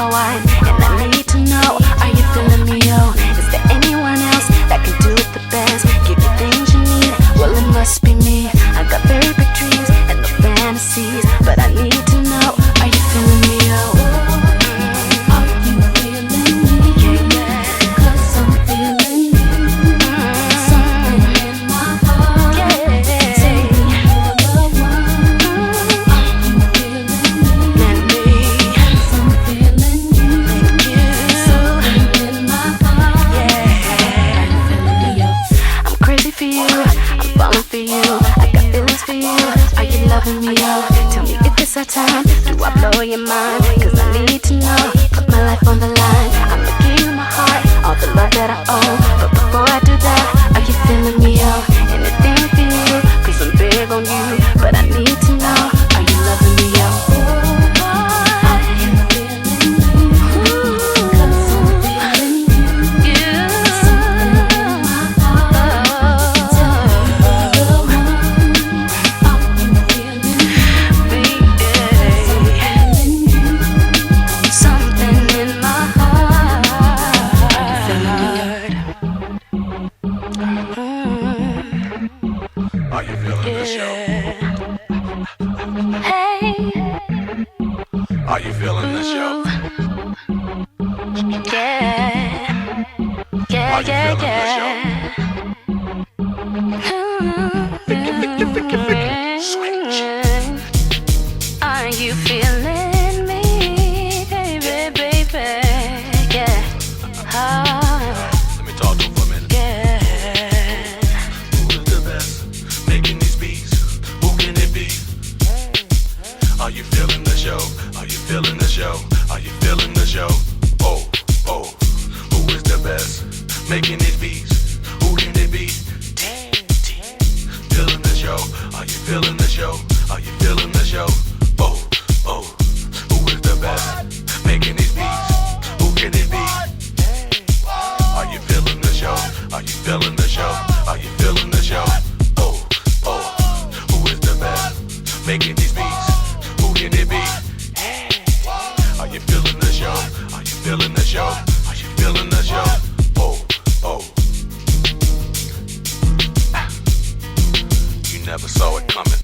Hawaii, and I need to know, are you feeling me, yo? Is there anyone else that can do it the best? Give you things you need, well it must be me. I got very big dreams and no fantasies, but I need to know, are you feeling me, yo? Are you feeling me? Yeah. Cause I'm feeling you. Something in my heart. Yeah. Tell me you're the one. Are you feeling me? Let me Cause I'm feeling you. thank you. Something in my heart. Yeah. Are you feeling me, yo? I'm crazy for you, I'm falling for you, I got feelings for you, are you loving me, yo? Tell me if it's our time, do I blow your mind? Cause I need to know, put my life on the line. I'ma give you my heart, all the love that I own. But before I do that, are you feeling me, yo? Anything for you, cause I'm big on you. But I need to know, are you loving me, yo? Are you feeling me? Cause I'm feeling you. Something in my heart. Tell me you're the one. Are you feeling me? Cause I'm feeling you. Something in my heart. Are you feeling me, yo? Are you feeling the show? Hey, Are you feeling the show? yeah, yeah, Are you yeah, feeling the show? yeah. Are you feeling me, baby, baby? Yeah. Let me talk to him for a minute. Yeah. Who is the best making these beats? Who can it be? Are you feeling the show? Are you feeling the show? Are you feeling the show? Oh, oh, who is the best making these beats? Who can it be? Feeling the show? Are you feeling the show? Are you feeling the show? Oh, oh, who is the best making these beats? Who can it be? Are you feeling the show? Are you feeling the show? Are you feeling the show? Oh, oh, who is the best making these beats? Who can it be? Are you feeling the show? Are you feeling the show? Are you feeling the show? Oh, oh. You never saw it coming.